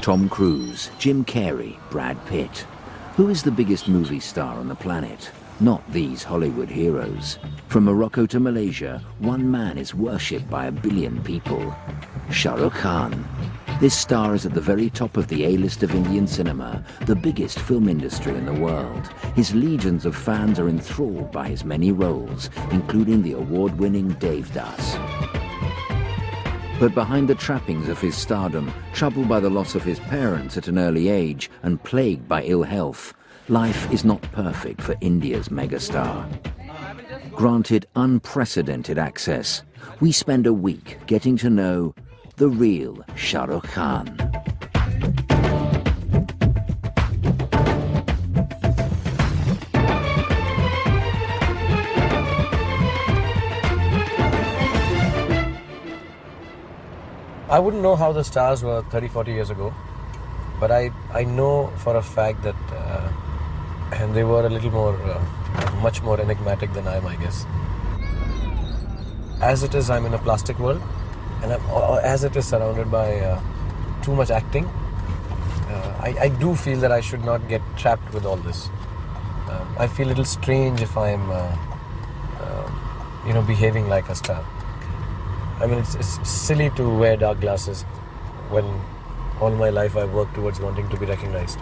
Tom Cruise, Jim Carrey, Brad Pitt. Who is the biggest movie star on the planet? Not these Hollywood heroes. From Morocco to Malaysia, one man is worshipped by 1 billion people. Shahrukh Khan. This star is at the very top of the A-list of Indian cinema, the biggest film industry in the world. His legions of fans are enthralled by his many roles, including the award-winning Devdas. But behind the trappings of his stardom, troubled by the loss of his parents at an early age and plagued by ill health, life is not perfect for India's megastar. Granted unprecedented access, we spend a week getting to know the real Shahrukh Khan. I wouldn't know how the stars were 30, 40 years ago, but I know for a fact that and they were a little more, much more enigmatic than I am, I guess. As it is, I'm in a plastic world, and as it is surrounded by too much acting, I do feel that I should not get trapped with all this. I feel a little strange if I'm, behaving like a star. I mean, it's silly to wear dark glasses when all my life I've worked towards wanting to be recognized.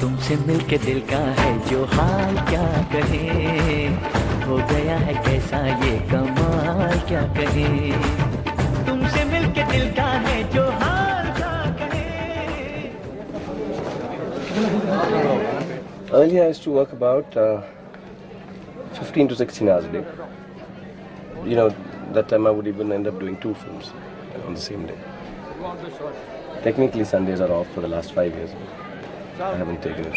तुमसे मिलके दिल का है जो हाल क्या कहे हो गया है कैसा ये कमाल क्या कहे तुमसे मिलके दिल का है जो हाल क्या कहे Earlier I used to work about 15 to 16 hours a day. You know, that time I would even end up doing 2 films on the same day. Technically Sundays are off for the last 5 years. I haven't taken it off.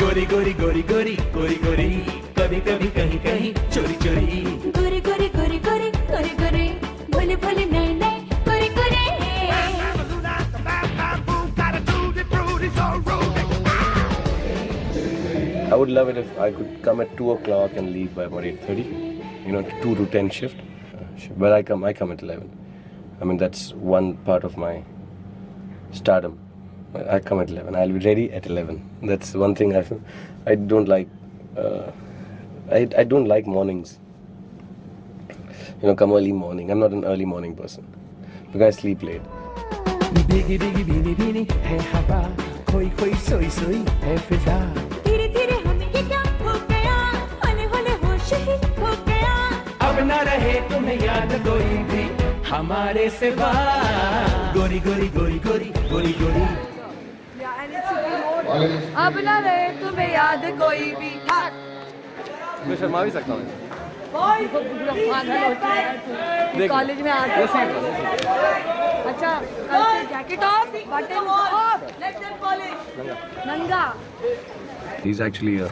गोरी गोरी गोरी गोरी गोरी गोरी कभी कभी कहीं कहीं चोरी चोरी गोरी गोरी गोरी गोरी गोरी गोरी भोले भोले नए नए गोरी गोरी I would love it if I could come at 2 o'clock and leave by about 8:30. You know, 2 to 10 shift. But I come at 11. I mean, that's one part of my stardom. I come at 11. I'll be ready at 11. That's one thing I don't like. I don't like mornings. You know, come early morning. I'm not an early morning person because I sleep late. भीगी भीगी भीनी भीनी है हवा खोई खोई सोई सोई है फिजा धीरे धीरे हमें ये क्या हो गया होले होले होश ही हो गया अब न रहे तुम्हें याद कोई भी हमारे सिवा गोरी गोरी गोरी गोरी गोरी गोरी अब ना रहे तुम्हें याद कोई भी मैं शर्मा भी सकता हूँ कॉलेज में आते अच्छा jacket off button of let them college नंगा He's actually a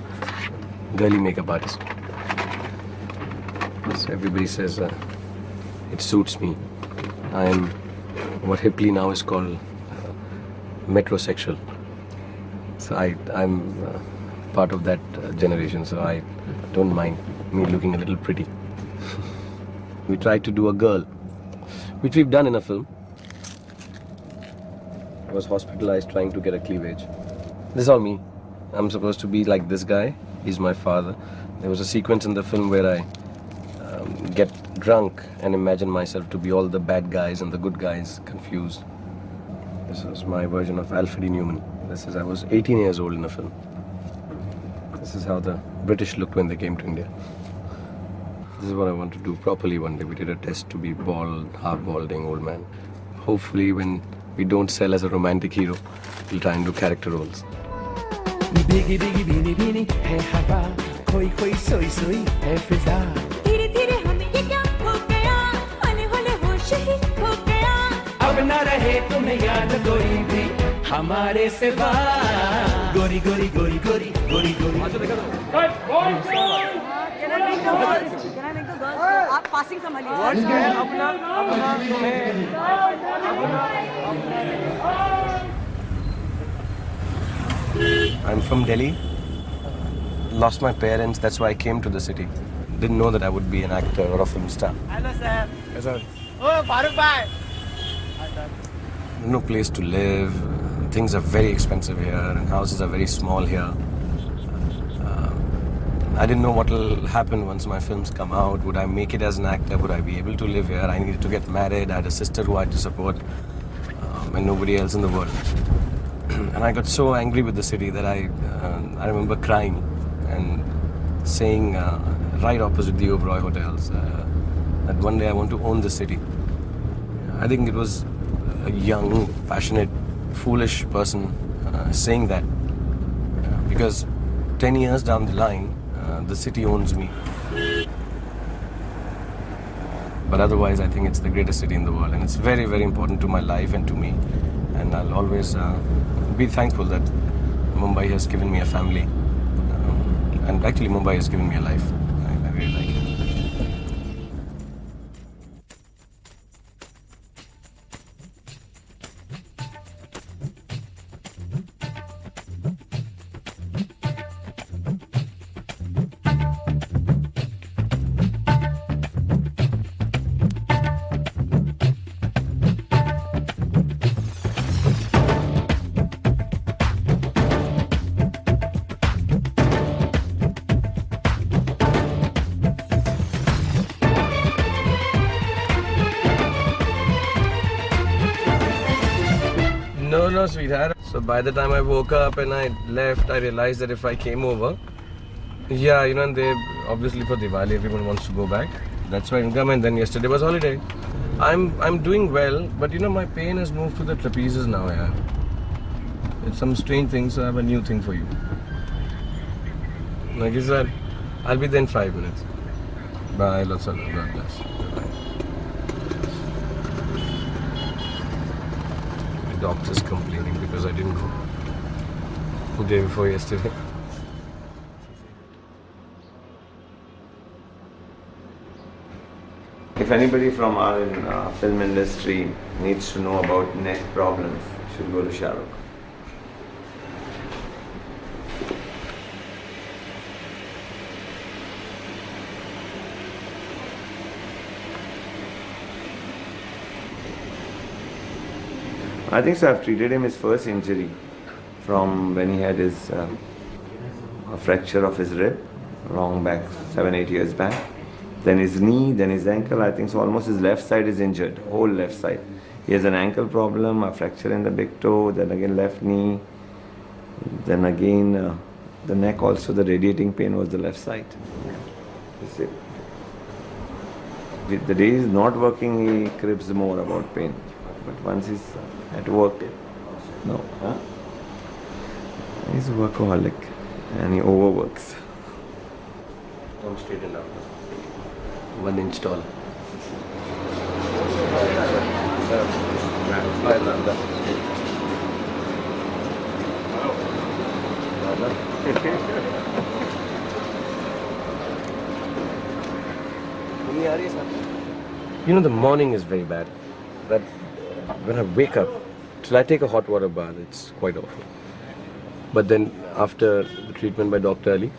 girly makeup artist. So everybody says it suits me. I am what hipply now is called metrosexual. So I'm part of that generation, so I don't mind me looking a little pretty. We tried to do a girl, which we've done in a film. I was hospitalized trying to get a cleavage. This is all me. I'm supposed to be like this guy. He's my father. There was a sequence in the film where I get drunk and imagine myself to be all the bad guys and the good guys confused. This was my version of Alfred Newman. I was 18 years old in a film. This is how the British looked when they came to India. This is what I want to do properly one day. We did a test to be bald, half-balding old man. Hopefully when we don't sell as a romantic hero, we'll try and do character roles. भीगी भीगी भीनी भीनी है हवा खोई खोई सोई सोई है फिजा धीरे धीरे हमें ये क्या हो गया होले होले होश ही हो गया अब न रहे तुम्हें याद कोई भी हमारे सिवा गोरी गोरी गोरी गोरी गोरी गोरी आप passing संभालिए I'm from Delhi. Lost my parents, that's why I came to the city. Didn't know that I would be an actor or a film star. Hello sir Yes, sir. ओ फारूक भाई No place to live. Things are very expensive here, and houses are very small here. I didn't know what will happen once my films come out. Would I make it as an actor? Would I be able to live here? I needed to get married. I had a sister who I had to support, and nobody else in the world. And I got so angry with the city that I remember crying and saying right opposite the Oberoi hotels that one day I want to own the city. I think it was a young, passionate, foolish person saying that because 10 years down the line, the city owns me. But otherwise, I think it's the greatest city in the world, and it's very, very important to my life and to me. And I'll always be thankful that Mumbai has given me a family, and actually Mumbai has given me a life. I really like it. No, sweetheart. So by the time I woke up and I left, I realized that if I came over, yeah, and they obviously for Diwali everyone wants to go back. That's why I didn't come, and then yesterday was holiday. I'm doing well, but my pain has moved to the trapezes now, yeah. It's some strange thing, so I have a new thing for you. Like I said, I'll be there in 5 minutes. Bye, lots of love, God bless. Bye. Doctor's complaining because I didn't go the day before yesterday. If anybody from our film industry needs to know about neck problems, should go to Shahrukh. I think so. I've treated him his first injury from when he had his a fracture of his rib, long back, 7-8 years back. Then his knee, then his ankle. I think so. Almost his left side is injured, whole left side. He has an ankle problem, a fracture in the big toe, then again left knee, then again the neck. Also, the radiating pain was the left side. That's it. The day he's not working, he cribs more about pain. But once he's at work, no. Huh? He's a workaholic and he overworks. Come straighten out. 1 inch tall. The morning is very bad. That when I wake up, till I take a hot water bath, it's quite awful. But then after the treatment by Dr. Ali,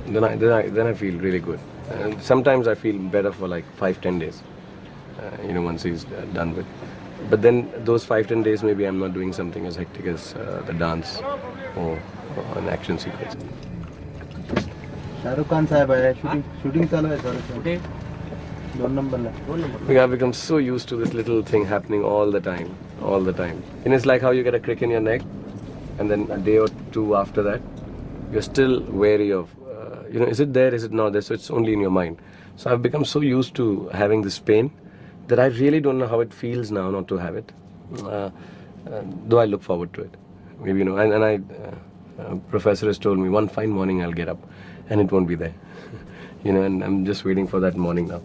then I feel really good. And sometimes I feel better for like 5-10 days. Once he's done with. But then those 5-10 days, maybe I'm not doing something as hectic as the dance or an action sequence. Shahrukh Khan sahab hai, shooting chalu hai sir. I've become so used to this little thing happening all the time. And it's like how you get a crick in your neck, and then a day or two after that, you're still wary of, is it there, is it not there? So it's only in your mind. So I've become so used to having this pain that I really don't know how it feels now not to have it. Though I look forward to it. Maybe, professor has told me one fine morning I'll get up and it won't be there. And I'm just waiting for that morning now.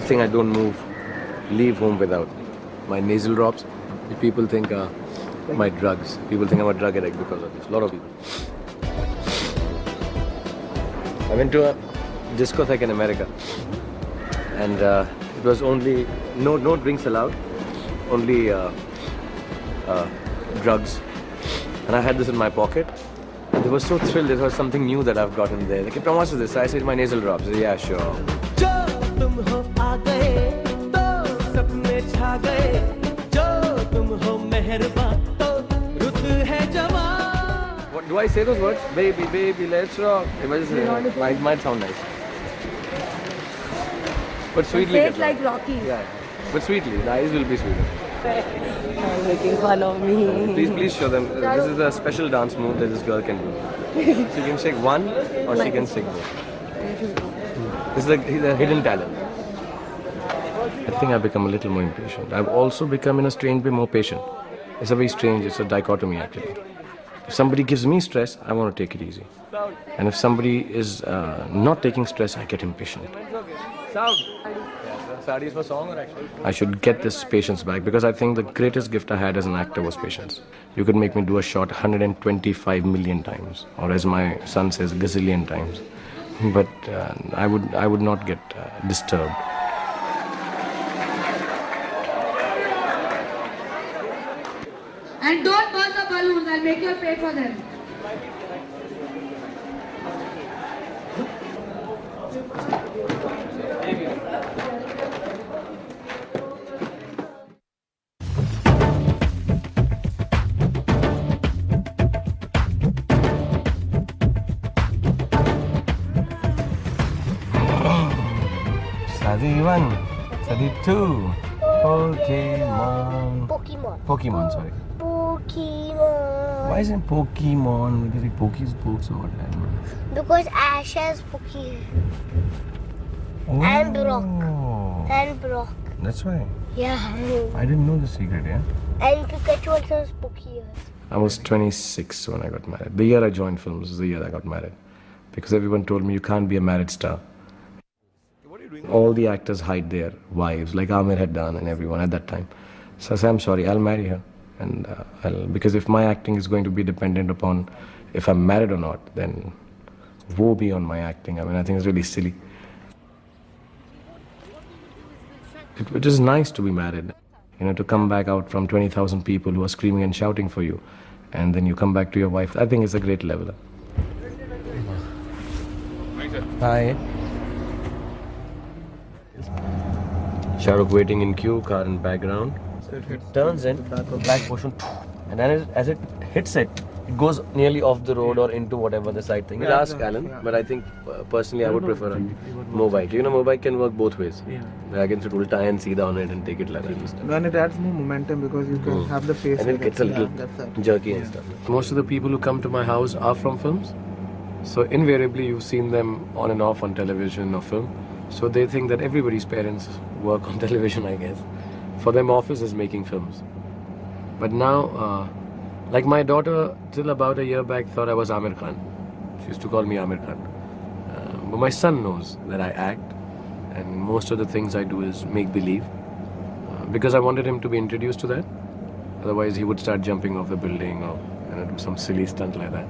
thing I don't leave home without. My nasal drops, which people think are my drugs. People think I'm a drug addict because of this. A lot of people. I went to a discotheque in America, and it was only no drinks allowed, only drugs. And I had this in my pocket. And they were so thrilled. It was something new that I've gotten there. They kept on, what's this? I said, my nasal drops. They said, yeah, sure. What do I say those words? Baby, baby, let's rock. It might sound nice. But sweetly. Say it like Rocky. Yeah. But sweetly. The eyes will be sweeter. Making fun of me. Please show them. This is the special dance move that this girl can do. She can shake one or she can shake both. This is a hidden talent. I think I've become a little more impatient. I've also become in a strange way more patient. It's a very strange, it's a dichotomy actually. If somebody gives me stress, I want to take it easy. And if somebody is not taking stress, I get impatient. I should get this patience back because I think the greatest gift I had as an actor was patience. You could make me do a shot 125 million times, or as my son says, gazillion times. But I would not get disturbed. And don't burn the balloons, I'll make you pay for them. Sadi 1, Sadi 2, Pokemon, sorry. Pokemon. Why isn't Pokemon? Because like Poke's books or what? I don't know. Because Ash has Poke. Oh. And Brock. And Brock. That's why. Yeah. I didn't know the secret, yeah? And Pikachu also has Poke ears. I was 26 when I got married. The year I joined films is the year I got married. Because everyone told me you can't be a married star. All the actors hide their wives, like Amir had done and everyone at that time. So I said, I'm sorry, I'll marry her. And because if my acting is going to be dependent upon if I'm married or not, then woe be on my acting. I mean, I think it's really silly. It is nice to be married, you know, to come back out from 20,000 people who are screaming and shouting for you, and then you come back to your wife. I think it's a great leveler. Hi. Shahrukh waiting in queue, car in background. So it turns in, black portion, and then as it hits it, it goes nearly off the road or into whatever the side thing. We'll ask Alan, but I think personally I would prefer a mobike. You know, mobike can work both ways. Yeah. I can sit ulta and see on it and take it like that. And it adds more momentum because you can have the face. And it gets a little jerky and stuff. Most of the people who come to my house are from films. So invariably you've seen them on and off on television or film. So they think that everybody's parents work on television, I guess. For them, office is making films. But now, like my daughter, till about a year back, thought I was Amir Khan. She used to call me Amir Khan. But my son knows that I act, and most of the things I do is make-believe. Because I wanted him to be introduced to that. Otherwise, he would start jumping off the building or do some silly stunt like that.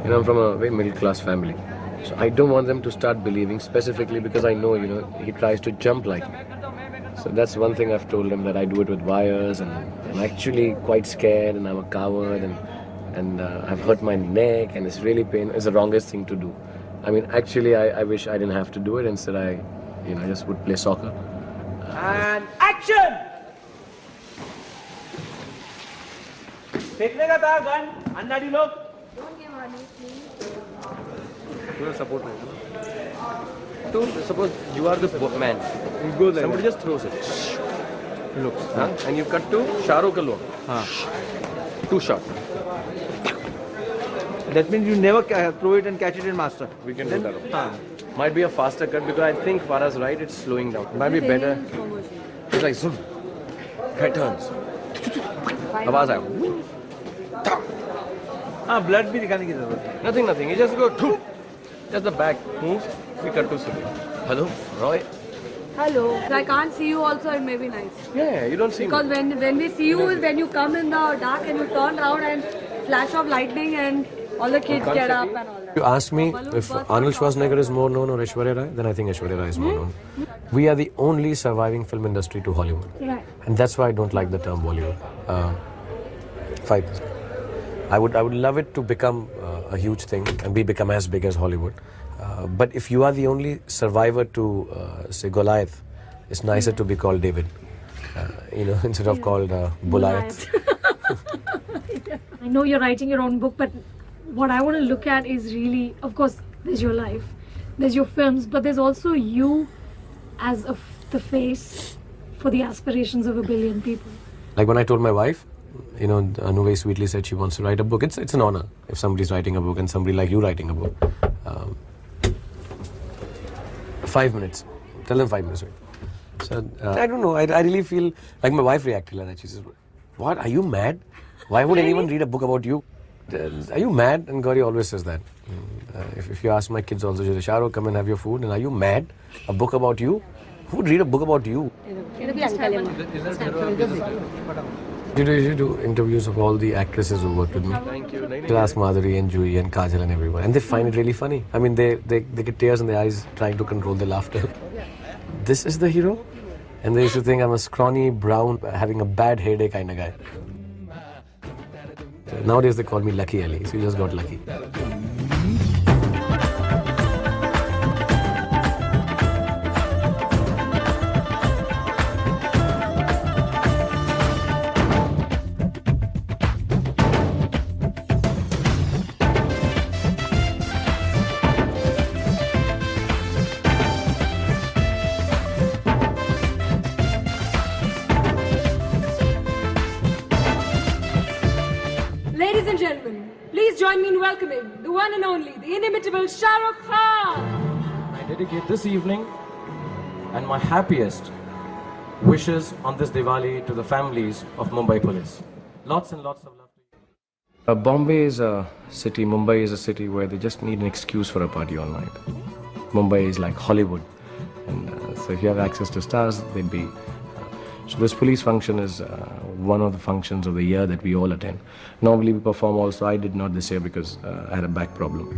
You know, I'm from a very middle-class family. So I don't want them to start believing specifically because I know, he tries to jump like me. So that's one thing I've told him, that I do it with wires and I'm actually quite scared and I'm a coward and I've hurt my neck and it's really painful. It's the wrongest thing to do. I mean, actually, I wish I didn't have to do it. Instead, I just would play soccer. And action! फेंकने का था gun अन्नाडी लोग Support me. So, suppose you are the man. You go there. Somebody just throws it. Looks. And you cut to Shahrukh alone. 2 shots. That means you never throw it and catch it in master. We can do that. Might be a faster cut because I think Farah's right, it's slowing down. Might be better. It's like zoom. Guy turns. आवाज आया. Blood भी दिखाने की जरूरत. Nothing. You just go. Just the back moves. We cut to Sudhi. Hello, Roy. Hello. So I can't see you also, it may be nice. Yeah, you don't see Because me. when we see you is when you come in the dark and you turn around and flash of lightning and all the kids get up and all that. You ask me if Arnold Schwarzenegger is more known or Aishwarya Rai, then I think Aishwarya Rai is more known. We are the only surviving film industry to Hollywood. Right. And that's why I don't like the term Bollywood. 5%. I would love it to become a huge thing and become as big as Hollywood. But if you are the only survivor to, say, Goliath, it's nicer to be called David. Instead of called Goliath. I know you're writing your own book, but what I want to look at is really, of course, there's your life, there's your films, but there's also you as the face for the aspirations of 1 billion people. Like when I told my wife, Anu very sweetly said she wants to write a book. It's an honor if somebody's writing a book and somebody like you writing a book. 5 minutes. Tell them 5 minutes. Wait. So I don't know. I really feel like my wife reacted like that. She says, "What? Are you mad? Why would anyone read a book about you? Are you mad?" And Gauri always says that. If you ask my kids also, she says, "Shahrukh, come and have your food." And are you mad? A book about you? Who would read a book about you? You should do interviews of all the actresses who worked with me. Thank you. You'll ask Madhuri and Juhi and Kajal and everyone. And they find it really funny. I mean, they get tears in their eyes trying to control their laughter. This is the hero? And they used to think I'm a scrawny, brown, having a bad hair day kind of guy. Nowadays they call me Lucky Ali, so you just got lucky. Ladies and gentlemen, please join me in welcoming the one and only, the inimitable Shahrukh Khan. I dedicate this evening and my happiest wishes on this Diwali to the families of Mumbai police. Lots and lots of love to you. Bombay is a city, Mumbai is a city where they just need an excuse for a party all night. Mumbai is like Hollywood. And so if you have access to stars, they'd be... So this police function is one of the functions of the year that we all attend. Normally we perform also. I did not this year because I had a back problem.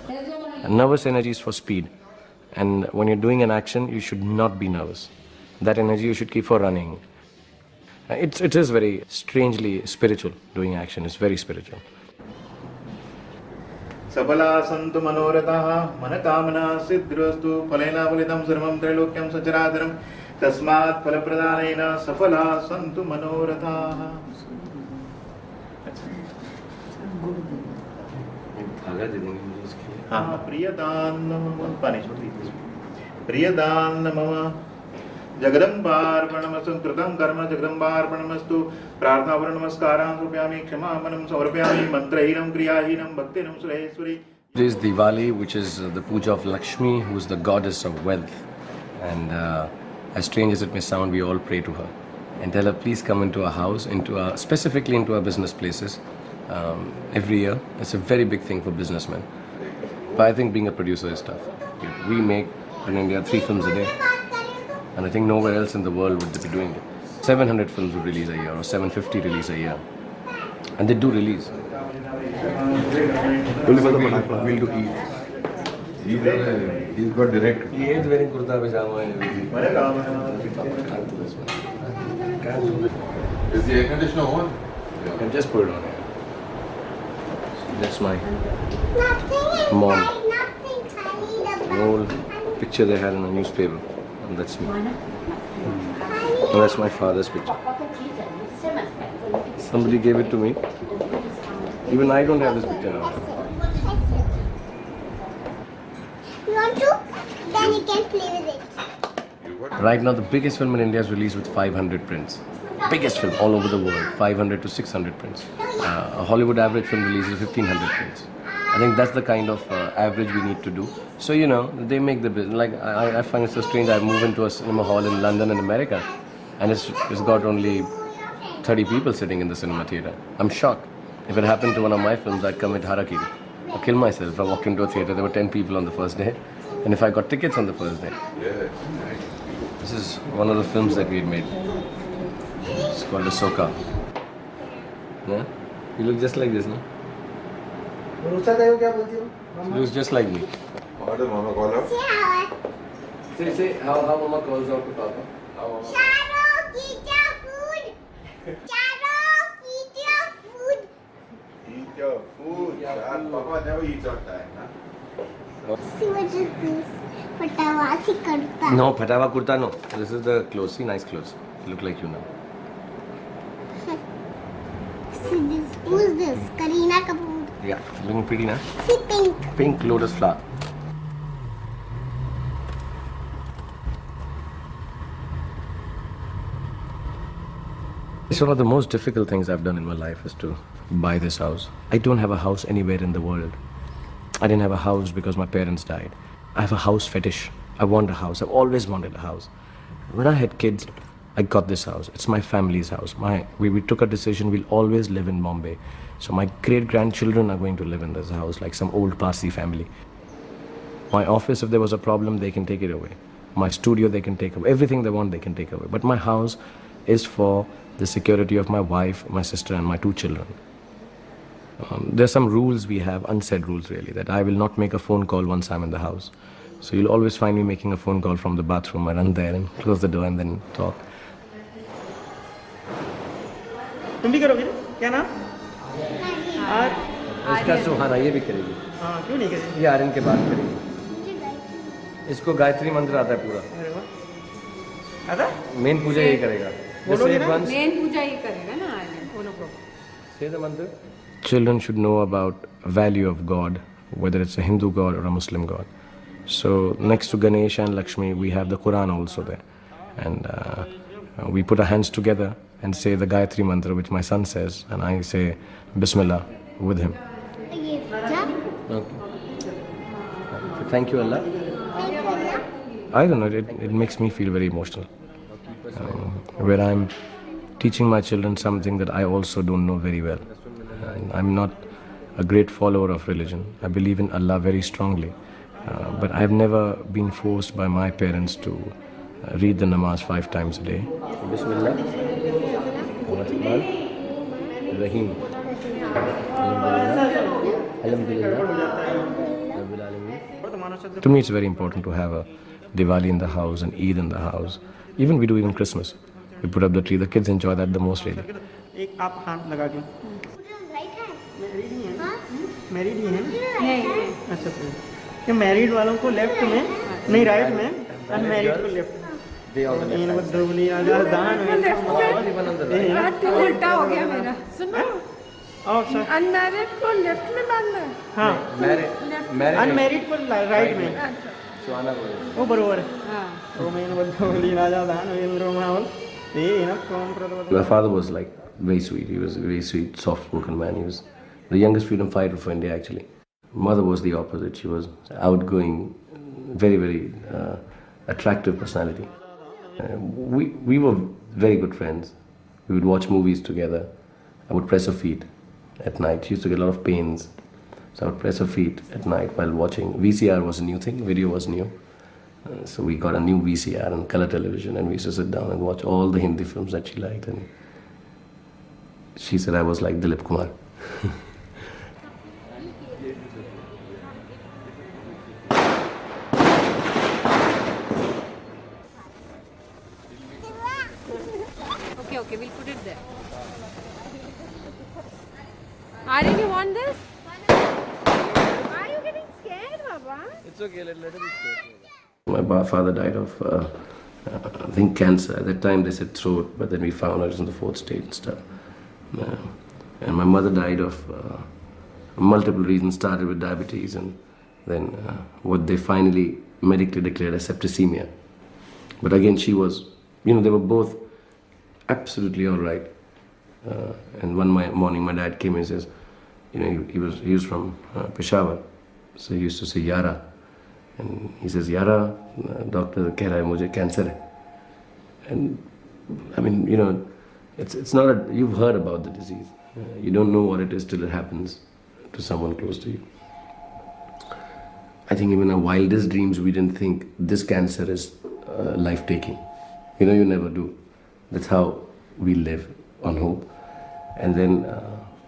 And nervous energy is for speed. And when you're doing an action, you should not be nervous. That energy you should keep for running. It is very strangely spiritual, doing action. It's very spiritual. सबला सन्तु मनोरथाः मनकामना सिद्धिरस्तु फलेन फलितं सर्वं त्रैलोक्यं सचराचरं तस्मात् फलप्रदानेन सफला सन्तु मनोरथाः प्रियदान मम जगदम्बार्पणमस्तु कृतं कर्म जगदम्बार्पणमस्तु प्रार्थनापूर्ण नमस्कारान् समर्पयामि क्षमापणं समर्पयामि मंत्रहीनं क्रियाहीनं भक्तिनं Sureshwari. It is Diwali, which is the puja of Lakshmi, who is the goddess of wealth. And as strange as it may sound, we all pray to her and tell her, please come into our house, specifically into our business places every year. It's a very big thing for businessmen. But I think being a producer is tough. We make in India 3 films a day. And I think nowhere else in the world would they be doing it. 700 films would release a year or 750 release a year. And they do release. We'll do Eid. He's got direct. He is wearing kurta pajama and everything. Is the air conditioner on? You can just put it on here. That's my mom. An old picture they had in a newspaper. And that's me. And that's my father's picture. Somebody gave it to me. Even I don't have this picture now. You want to? Then you can play with it. Right now, the biggest film in India is released with 500 prints. Biggest film all over the world, 500 to 600 prints. A Hollywood average film releases 1500 prints. I think that's the kind of average we need to do. So, they make the business. Like, I find it so strange. I move into a cinema hall in London in America, and it's got only 30 people sitting in the cinema theater. I'm shocked. If it happened to one of my films, I'd commit harakiri. I'll kill myself if I walked into a theatre. There were 10 people on the first day, and if I got tickets on the first day. This is one of the films that we had made. It's called Ahsoka. Yeah? You look just like this, no? She looks just like me. What does Mama call her? Say how Mama calls out to Papa. Shahrukh, eat your food. Shahrukh, eat your food. Eat your food. Papa never eats on time, huh? See what is this? Patawasi karta. No, Patawa Kurta, no. This is the clothes. See, nice clothes. You look like you now. See this. Who's this? Kareena Kapoor. Yeah, looking pretty now. See pink. Pink lotus flower. It's one of the most difficult things I've done in my life is to buy this house. I don't have a house anywhere in the world. I didn't have a house because my parents died. I have a house fetish. I want a house. I've always wanted a house. When I had kids, I got this house. It's my family's house. We took a decision, we'll always live in Bombay. So my great-grandchildren are going to live in this house like some old Parsi family. My office, if there was a problem, they can take it away. My studio, they can take away. Everything they want, they can take away. But my house is for the security of my wife, my sister, and my 2 children. There's some rules we have, unsaid rules really, that I will not make a phone call once I'm in the house. So you'll always find me making a phone call from the bathroom. I run there and close the door and then talk. तुम भी करोगे ना? क्या नाम? इसका सुहाना ये भी करेगी. हाँ, क्यों नहीं करेगी? ये आर्यन के बाद करेगी. इसको गायत्री मंत्र आता है पूरा. अरे वाह. आता? मेन पूजा यही करेगा. बोलोगे ना? मेन पूजा ही करेगा ना आर्यन. बोलो प्रभु. Say the mantra. Children should know about value of God, whether it's a Hindu God or a Muslim God. So next to Ganesha and Lakshmi, we have the Quran also there. And we put our hands together and say the Gayatri mantra, which my son says, and I say Bismillah with him. Okay. Thank you, Allah. I don't know, it makes me feel very emotional. Where I'm teaching my children something that I also don't know very well. And I'm not a great follower of religion. I believe in Allah very strongly. But I've never been forced by my parents to read the namaz 5 times a day. Bismillah. Rahman. Rahim. To me, it's very important to have a Diwali in the house and Eid in the house. Even we do even Christmas. We put up the tree. The kids enjoy that the most really. एक आप हाथ लगा के. Married he हैं? नहीं. अच्छा फिर. कि मैरिड वालों को लेफ्ट में, नहीं राइट में, अनमैरिड को लेफ्ट. इन वो दोगली आजा दान में. उल्टा हो गया मेरा. सुनो. अच्छा. अनमैरिड को लेफ्ट में बांधना है. हाँ. अनमैरिड को राइट में. वो बरोबर है. हाँ. तो मैं इन वो दोगली आजा दान में माहौल. My father was like very sweet. He was a very sweet, soft-spoken man. He was the youngest freedom fighter for India, actually. Mother was the opposite. She was outgoing, very, very attractive personality. We were very good friends. We would watch movies together. I would press her feet at night. She used to get a lot of pains. So I would press her feet at night while watching. VCR was a new thing. Video was new. So we got a new VCR and color television, and we used to sit down and watch all the Hindi films that she liked. And she said I was like Dilip Kumar. Okay, we'll put it there. Aryan, you want this? Are you getting scared, Baba? It's okay, let it be scared. My father died of, I think, cancer. At that time they said throat, but then we found out it was in the 4th stage and stuff. And my mother died of multiple reasons, started with diabetes, and then what they finally medically declared as septicemia. But again, she was, they were both absolutely all right. And one morning my dad came and says, he was from Peshawar, so he used to say Yara. And he says, Yara, doctor keh raha hai mujhe cancer hai. And I mean, it's not you've heard about the disease. You don't know what it is till it happens to someone close to you. I think even our wildest dreams, we didn't think this cancer is life-taking. You know, you never do. That's how we live, on hope. And then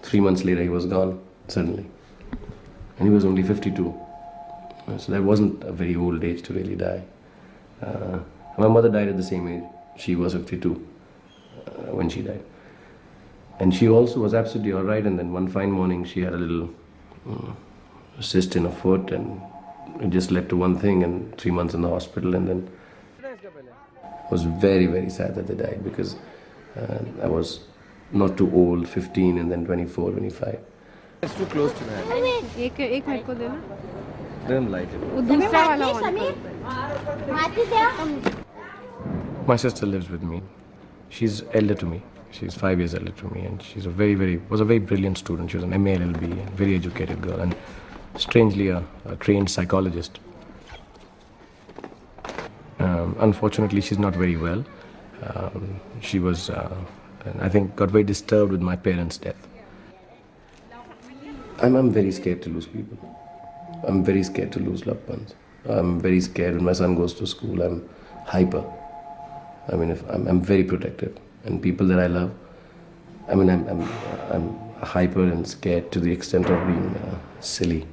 3 months later, he was gone, suddenly. And he was only 52. So that wasn't a very old age to really die. My mother died at the same age. She was 52 when she died. And she also was absolutely all right. And then one fine morning, she had a little cyst in her foot, and it just led to one thing, and 3 months in the hospital. And then it was very, very sad that they died, because I was not too old, 15 and then 24, 25. It's too close to me. एक मेरे को देना Don't light it. वो दूसरा वाला on कर My sister lives with me. She's elder to me. She's 5 years elder to me, and she's was a very brilliant student. She was an MA LLB, and very educated girl, and strangely a trained psychologist. Unfortunately, she's not very well. She was, I think, got very disturbed with my parents' death. I'm very scared to lose people. I'm very scared to lose loved ones. I'm very scared when my son goes to school. I'm hyper. I mean, I'm very protective, and people that I love, I mean, I'm hyper and scared to the extent of being silly.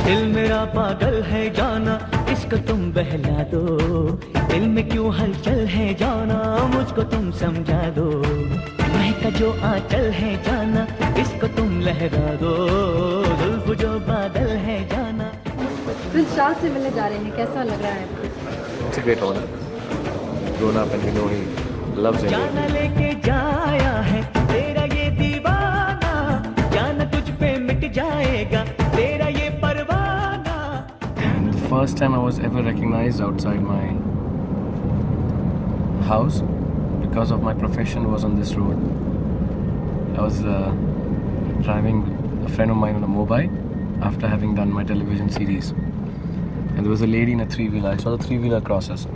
दिल मेरा पागल है जाना, इसको तुम बहला दो। दिल में क्यों हलचल है जाना, मुझको तुम समझा दो। महका जो आंचल है जाना, इसको तुम लहरा दो। जुल्फ जो बादल है जाना। प्रिंस चार्ल्स से मिलने जा रहे हैं, कैसा लग रहा है? It's a great honor. Grown up, and we know he loves India. जाना लेके जाया है तेरा ये दीवाना, जाना तुझ पे मिट जाएगा तेरा ये परवाना। And the first time I was ever recognized outside my house because of my profession was on this road. I was driving with a friend of mine on a mobile after having done my television series. And there was a lady in a three-wheeler. I saw the three-wheeler cross us.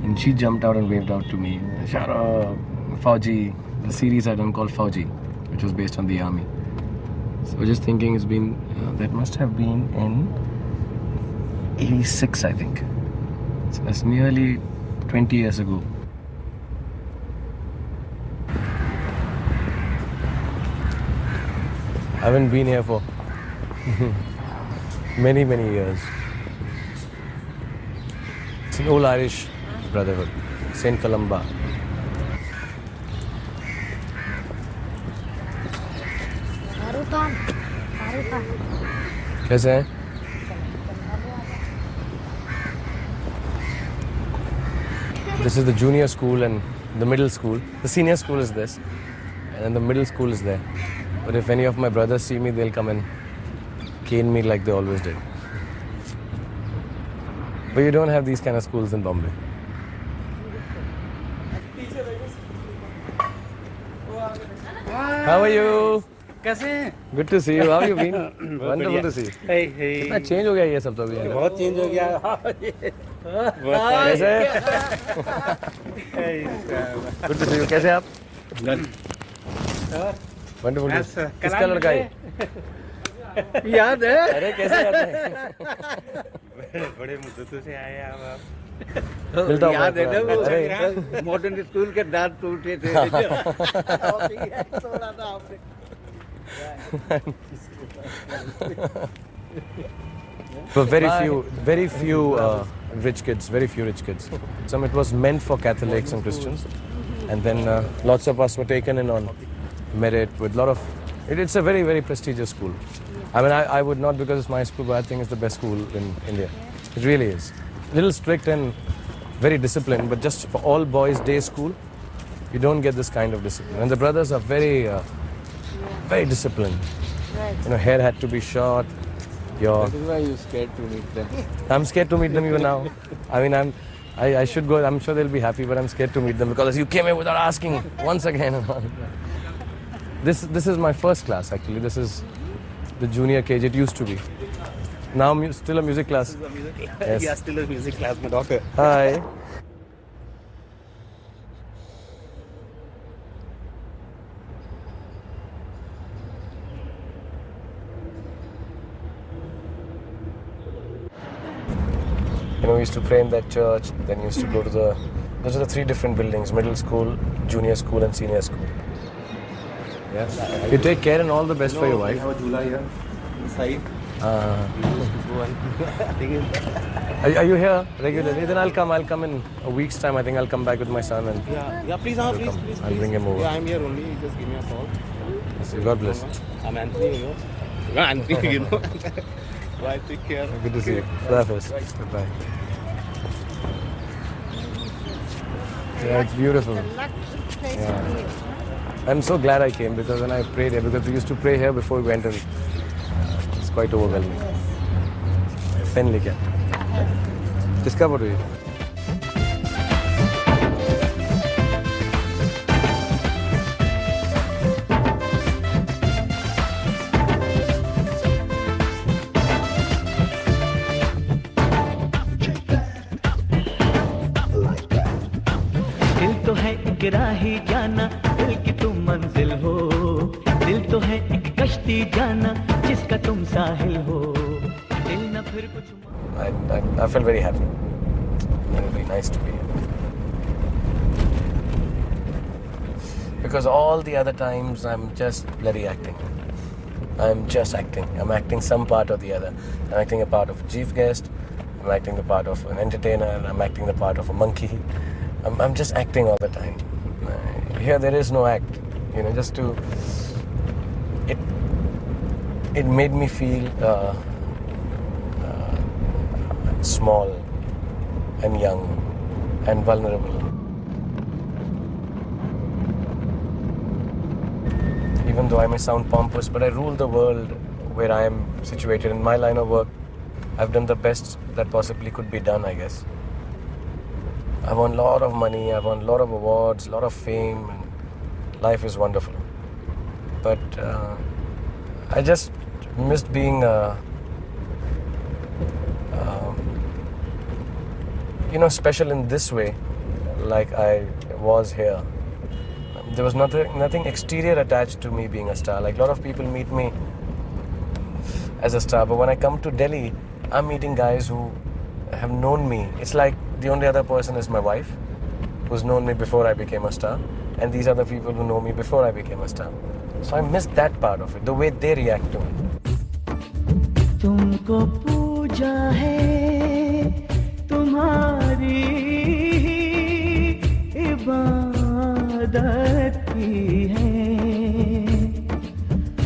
And she jumped out and waved out to me. Shahrukh, Fauji, the series I done called Fauji, which was based on the army. So I was just thinking, it's been, that must have been in 86, I think. So that's nearly 20 years ago. I haven't been here for many, many years. It's an old Irish brotherhood, Saint Columba. कैसे हैं? This is the junior school and the middle school. The senior school is this, and then the middle school is there. But if any of my brothers see me, they'll come and cane me like they always did. But you don't have these kind of schools in Bombay. How are you? कैसे हैं? Good to see you. How have you been? Wonderful to see you. Hey, hey. कितना change हो गया ये सब तो अभी? बहुत चेंज हो गया। कैसे? Good to see you. कैसे आप? Wonderful. किसका लड़का है? याद है? अरे कैसे याद है? बड़े मुद्दतों से आए आप। मिलता हूँ याद है ना वो अरे मॉडर्न स्कूल के दांत टूटे थे। थोड़ा था आपने। But very few rich kids, very few rich kids. It was meant for Catholics and Christians, and then lots of us were taken in on merit with a lot of. It's a very, very prestigious school. I mean, I would not because it's my school, but I think it's the best school in India. It really is. A little strict and very disciplined, but just for all boys day school, you don't get this kind of discipline. And the brothers are very, very disciplined. Right. You know, hair had to be short. That is why you're scared to meet them. I'm scared to meet them even now. I mean, I should go. I'm sure they'll be happy, but I'm scared to meet them because you came here without asking once again. This is my first class actually. This is the junior KG. It used to be. Now still a music class. This is a music class. Yes. Yeah, still a music class, my daughter. Hi. we used to pray in that church. Then used to go to those are the 3 different buildings: middle school, junior school, and senior school. Yeah. You take care and all the best for your wife. We have a jula here inside. Are you here regularly? Then I'll come in a week's time. I think I'll come back with my son and please, please. I'll bring him over. Yeah, I'm here only. Just give me a call. So God bless. I'm Anthony, Anthony, Bye, take care. Good to see you. Goodbye. Yeah, it's beautiful. Yeah. I'm so glad I came because when I prayed here, because we used to pray here before we went, and it's quite overwhelming. Pen लेके किसका photo ये? दिल तो है एक राही जाना, दिल की तुम मंजिल हो। दिल तो है एक कश्ती जाना, जिसका तुम साहिल हो। दिल न फिर कुछ। I felt very happy. Very nice to be here. Because all the other times I'm just bloody acting. I'm just acting. I'm acting some part or the other. I'm acting a part of a chief guest. I'm acting the part of an entertainer. And I'm acting the part of a monkey. I'm just acting all the time. Here there is no act. Just to... It made me feel small and young and vulnerable. Even though I may sound pompous, but I rule the world where I am situated. In my line of work, I've done the best that possibly could be done, I guess. I've won a lot of money, I've won a lot of awards, a lot of fame, and life is wonderful. But I just missed being special in this way, like I was here. There was nothing exterior attached to me being a star. Like a lot of people meet me as a star, but when I come to Delhi, I'm meeting guys who have known me. It's like the only other person is my wife, who's known me before I became a star, and these are the people who know me before I became a star. So I missed that part of it, the way they react to me. तुमको पूजा है, तुम्हारी इबादत की है,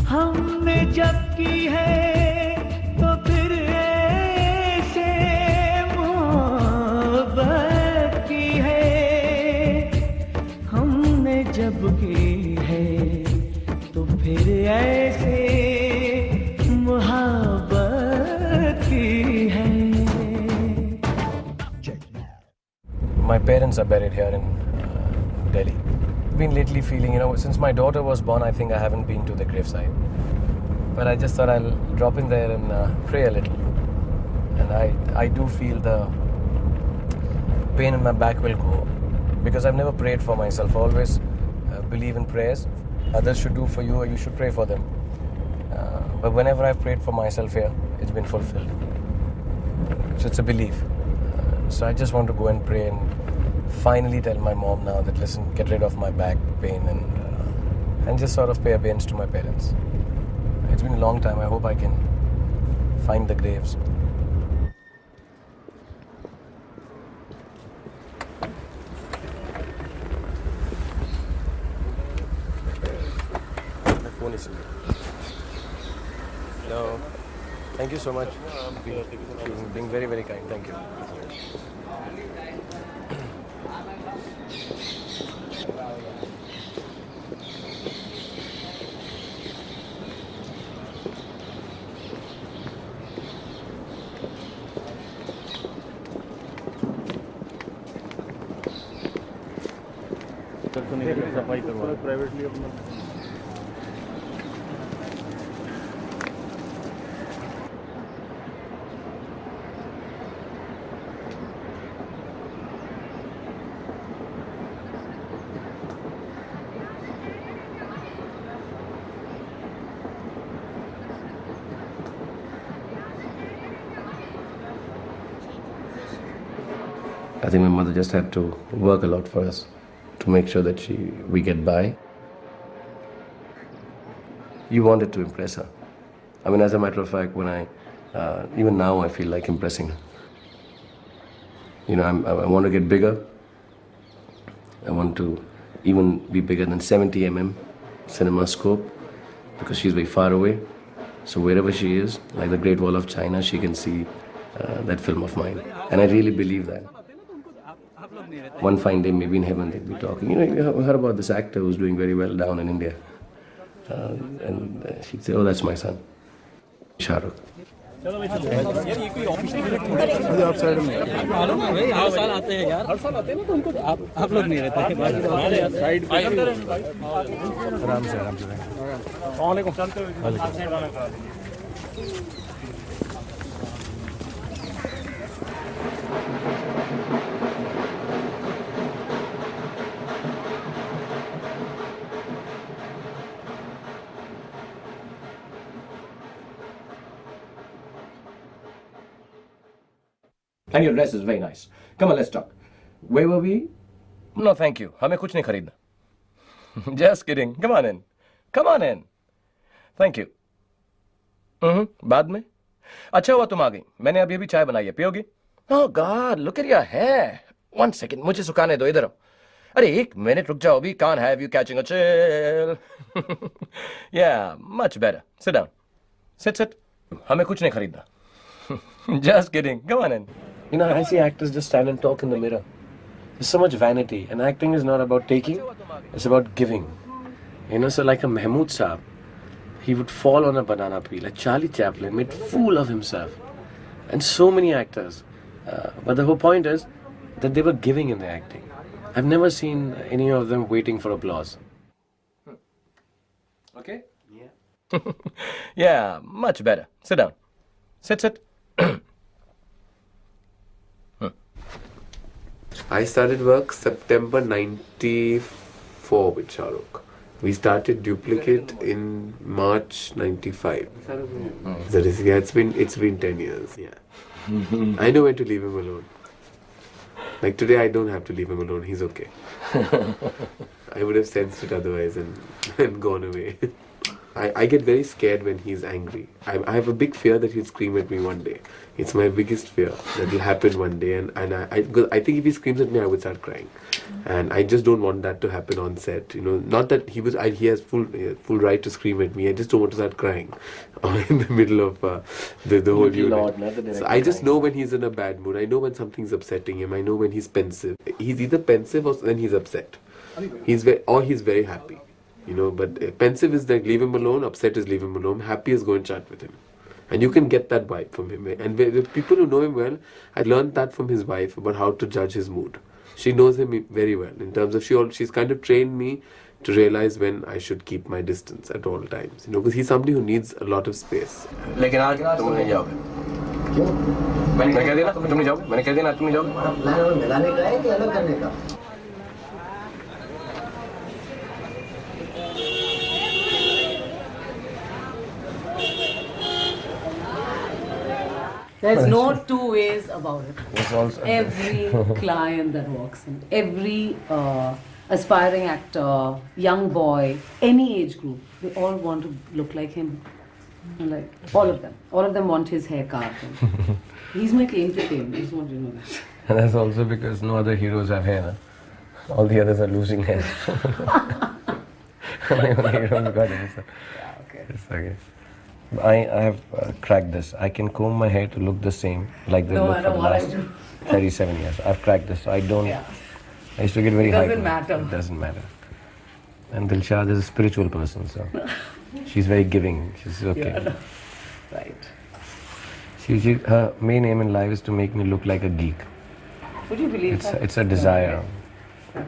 हमने जब की है तो फिर ऐसे मोहब्बत की है, हमने जब की है तो फिर ऐसे My parents are buried here in Delhi. I've been lately feeling, since my daughter was born, I think I haven't been to the graveside. But I just thought I'll drop in there and pray a little. And I do feel the pain in my back will go. Because I've never prayed for myself. I always believe in prayers. Others should do for you or you should pray for them. But whenever I've prayed for myself here, it's been fulfilled. So it's a belief. So I just want to go and pray and finally tell my mom now that, listen, get rid of my back pain and just sort of pay obedience to my parents. It's been a long time. I hope I can find the graves. My phone is here. Hello. Thank you so much. Being very, very kind. Thank you. सफाई करवा privately अपना I think my mother just had to work a lot for us to make sure that we get by. You wanted to impress her. I mean, as a matter of fact, even now I feel like impressing her. You know, I want to get bigger. I want to even be bigger than 70 mm cinema scope because she's very far away. So wherever she is, like the Great Wall of China, she can see that film of mine. And I really believe that. One fine day, maybe in heaven, they'll be talking. You know, you heard about this actor who's doing very well down in India. And she'd say, oh, that's my son, Shahrukh. आप side में मालूम है भाई हर साल आते हैं यार हर साल आते हैं ना तो उनको आप लोग नहीं रहते हैं साइड पे आराम से अस्सलाम वालेकुम चलते हुए And your dress is very nice. Come on, let's talk. Where were we? No, thank you. हमें कुछ नहीं खरीदना. Just kidding. Come on in. Come on in. Thank you. बाद में? अच्छा हुआ तुम आ गई. मैंने अभी चाय बनाई है. पियोगी? Oh God, look at your hair. 1 second. मुझे सुखाने दो इधर. अरे 1 minute रुक जाओ अभी. Can't have you catching a chill. Yeah, much better. Sit down. Sit. हमें कुछ नहीं खरीदना. Just kidding. Come on in. You know, I see actors just stand and talk in the mirror. There's so much vanity, and acting is not about taking, it's about giving. You know, so like a Mahmood Saab, he would fall on a banana peel. Like Charlie Chaplin made fool of himself. And so many actors. But the whole point is that they were giving in their acting. I've never seen any of them waiting for applause. Okay? Yeah. Yeah, much better. Sit down. Sit. I started work September 94 with Shahrukh. We started Duplicate in March 95. So it's been 10 years. Yeah. I know when to leave him alone. Like today, I don't have to leave him alone. He's okay. I would have sensed it otherwise and gone away. I get very scared when he's angry. I have a big fear that he'll scream at me one day. It's my biggest fear that will happen one day. And I think if he screams at me, I would start crying. And I just don't want that to happen on set. You know, not that he has full right to scream at me. I just don't want to start crying in the middle of the whole unit. So I just know when he's in a bad mood. I know when something's upsetting him. I know when he's pensive. He's either pensive or then he's upset. He's very happy. You know, but pensive is like leave him alone, upset is leave him alone, happy is go and chat with him. And you can get that vibe from him. And the people who know him well, I learned that from his wife about how to judge his mood. She knows him very well in terms of she's kind of trained me to realize when I should keep my distance at all times. You know, because he's somebody who needs a lot of space. लेकिन आज तुम नहीं जाओगे. क्यों? मैंने कह दिया ना तुम नहीं जाओगे. मैंने कह दिया ना तुम नहीं जाओगे. प्लान मिलाने का है कि अलग करने का? There's no two ways about it. Every client that walks in, every aspiring actor, young boy, any age group, they all want to look like him. Like all of them want his haircut. He's my claim to fame. I just want you to know that. And that's also because no other heroes have hair. Huh? All the others are losing hair. The only heroes got hair. So. Yeah, okay. It's okay. I have cracked this. I can comb my hair to look the same like they look for the last 37 years. I've cracked this. So I don't. Yeah. I used to get very high. It doesn't matter. It doesn't matter. And Dilshad is a spiritual person, so she's very giving. She's okay. Yeah, no. Right. Her main aim in life is to make me look like a geek. Would you believe that? It's a desire. Yeah.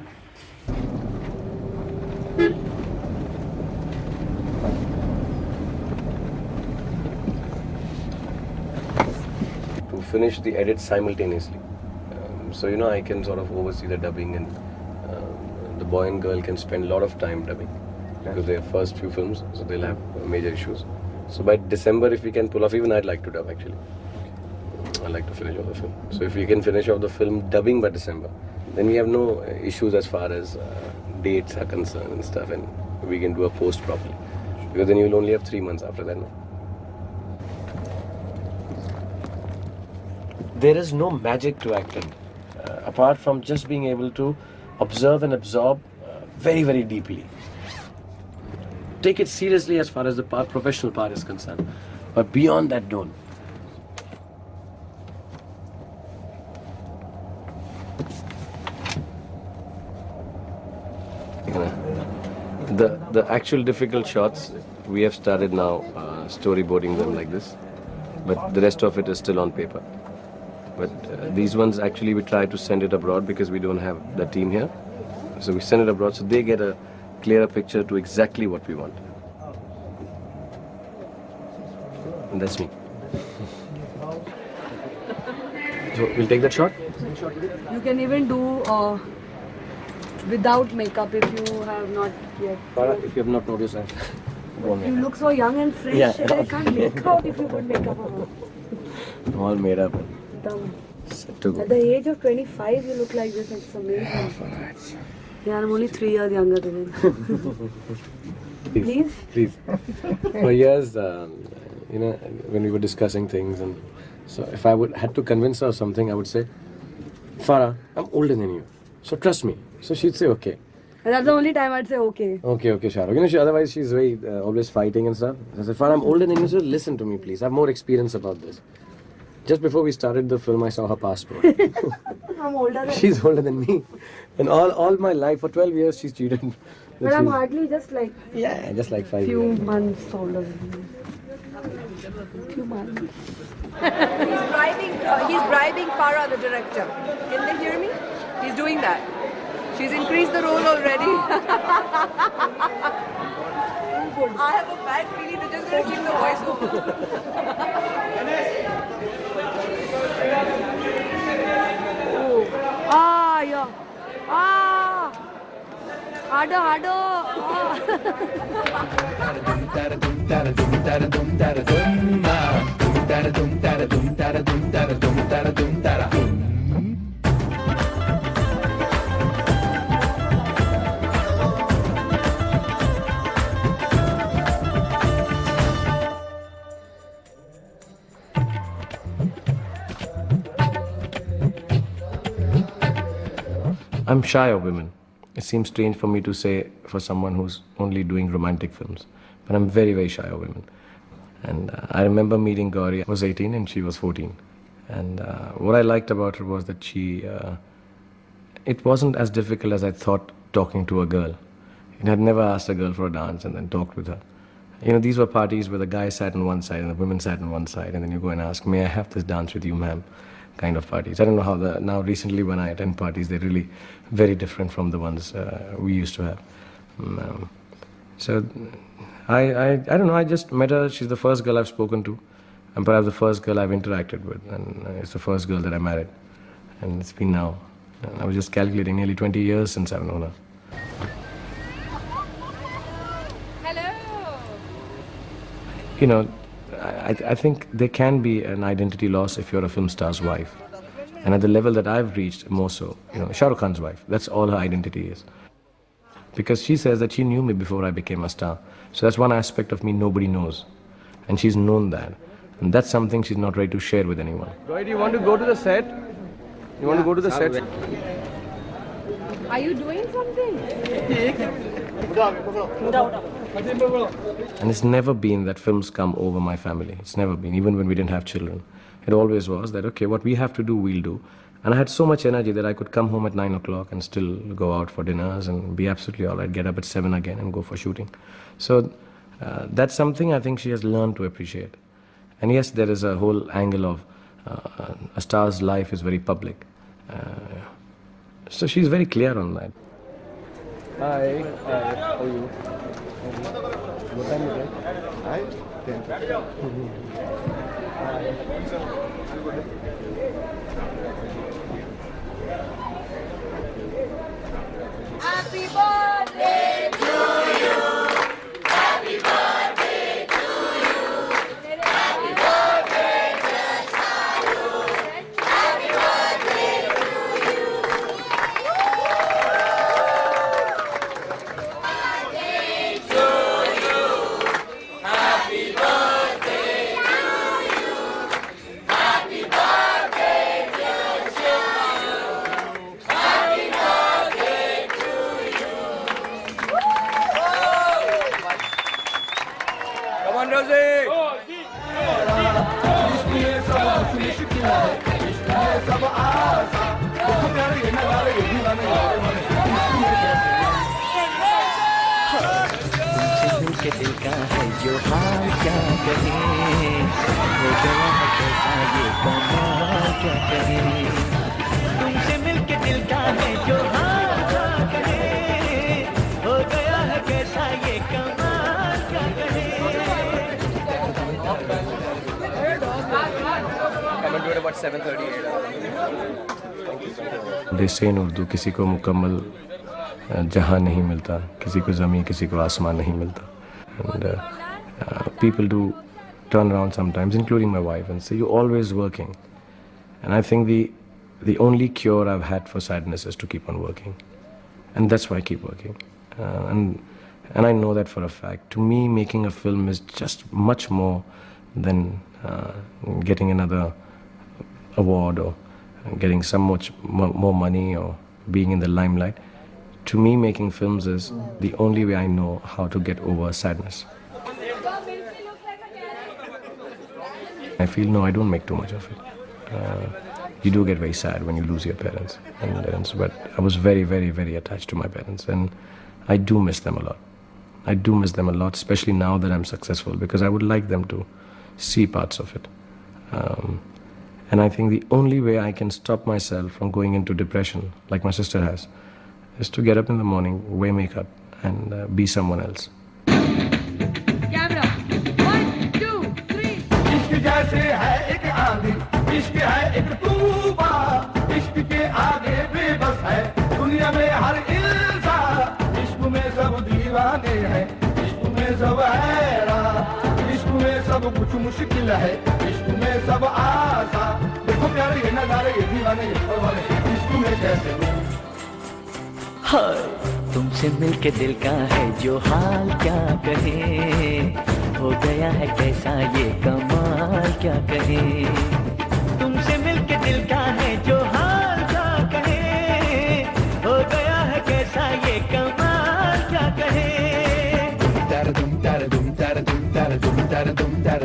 Finish the edit simultaneously. So, you know, I can sort of oversee the dubbing, and the boy and girl can spend a lot of time dubbing because they're first few films, so they'll have major issues. So by December, if we can pull off, even I'd like to dub actually. I like to finish off the film. So if we can finish off the film dubbing by December, then we have no issues as far as dates are concerned and stuff, and we can do a post properly. Because then you'll only have 3 months after that. No? There is no magic to acting, apart from just being able to observe and absorb very, very deeply. Take it seriously as far as the professional part is concerned, but beyond that, don't. The actual difficult shots, we have started now storyboarding them like this, but the rest of it is still on paper. But these ones actually we try to send it abroad because we don't have the team here. So we send it abroad so they get a clearer picture to exactly what we want. And that's me. So we'll take that shot? You can even do without makeup if you have not yet. If you have not noticed that. You look so young and fresh. Yeah. I can't make out if you put makeup on. All made up. Dumb. Set to go. At the age of 25, you look like this. It's amazing. Yeah, I'm only 3 years younger than him. Please? Please. For years, when we were discussing things, and so if I had to convince her of something, I would say, Farah, I'm older than you, so trust me. So she'd say, okay. And that's the only time I'd say okay. Okay, Shahrukh. Otherwise she's very always fighting and stuff. I said, Farah, I'm older than you, so listen to me, please. I have more experience about this. Just before we started the film, I saw her passport. I'm older than She's older than me. And all my life, for 12 years, she's cheated. But I'm hardly just like... Yeah, just like 5 few years. months older than you. Few months. He's bribing Farah, the director. Can they hear me? He's doing that. She's increased the role already. I have a bad feeling they're just going to keep the voice over. Ah, yeah. Ah. Harder. I'm shy of women. It seems strange for me to say for someone who's only doing romantic films, but I'm very, very shy of women. And I remember meeting Gauri. I was 18 and she was 14. And what I liked about her was that it wasn't as difficult as I thought talking to a girl. I'd never asked a girl for a dance and then talked with her. These were parties where the guys sat on one side and the women sat on one side, and then you go and ask, may I have this dance with you, ma'am? Kind of parties. I don't know how now recently when I attend parties, they're really very different from the ones we used to have. So I don't know, I just met her. She's the first girl I've spoken to, and perhaps the first girl I've interacted with, and it's the first girl that I married. And it's been now, I was just calculating, nearly 20 years since I've known her. Hello. I think there can be an identity loss if you're a film star's wife. And at the level that I've reached, more so, Shahrukh Khan's wife, that's all her identity is. Because she says that she knew me before I became a star. So that's one aspect of me nobody knows. And she's known that. And that's something she's not ready to share with anyone. Roy, do you want to go to the set? You want to go to the set? Are you doing something? And it's never been that films come over my family. It's never been, even when we didn't have children. It always was that, okay, what we have to do, we'll do. And I had so much energy that I could come home at 9 o'clock and still go out for dinners and be absolutely all right, get up at 7 again and go for shooting. So that's something I think she has learned to appreciate. And yes, there is a whole angle of a star's life is very public. So she's very clear on that. Hi, how are you? What time is it? Hi, 10. Happy birthday to you. Happy birthday to you. Happy birthday, dear Shahrukh. कुछ मुश्किल है इश्क में सब आसान दुख प्यार ये नगार ये दीवाने इश्क में कैसे तुमसे मिलके दिल का है जो हाल क्या कहे हो गया है कैसा ये कमाल क्या कहे तुमसे मिलके दिल का है जो हाल क्या कहे हो गया है कैसा ये कमाल क्या कहे They say in Urdu किसी को मुकम्मल जहाँ नहीं मिलता किसी को ज़मीन किसी को आसमान नहीं मिलता and people do turn around sometimes including my wife and say you're always working and I think the only cure I've had for sadness is to keep on working and that's why I keep working and I know that for a fact to me making a film is just much more than getting another award or getting some much more money or being in the limelight. To me, making films is the only way I know how to get over sadness. I feel no, I don't make too much of it. You do get very sad when you lose your parents, but I was very, very, very attached to my parents, and I do miss them a lot. I do miss them a lot, especially now that I'm successful, because I would like them to see parts of it. And I think the only way I can stop myself from going into depression, like my sister has, is to get up in the morning, wear makeup, and be someone else. Camera, 1, 2, 3. इश्क जैसे है एक आंधी, इश्क है एक तूफान, इश्क के आगे बेबस है दुनिया में हर इंसान, इश्क में सब दीवाने हैं, इश्क में सब हैरान, इश्क में सब कुछ मुश्किल है, इश्क में सब आसान, देखो प्यारे ये नजारे ये दीवाने ये परवाने, इश्क में कैसे हाय तुमसे मिलके दिल का है जो हाल क्या कहे हो गया है कैसा ये कमाल क्या कहे तुमसे मिलके दिल का है जो हाल क्या कहे हो गया है कैसा ये कमाल क्या कहे dum dum dum dum dum dum dum dum dum dum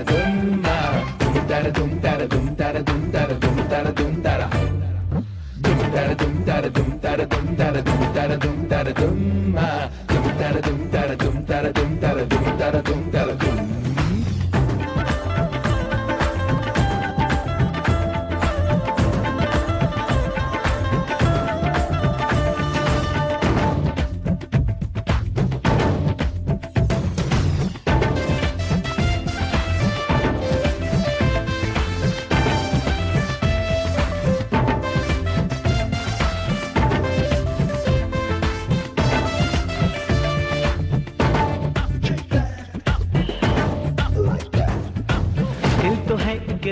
dum dum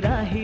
राही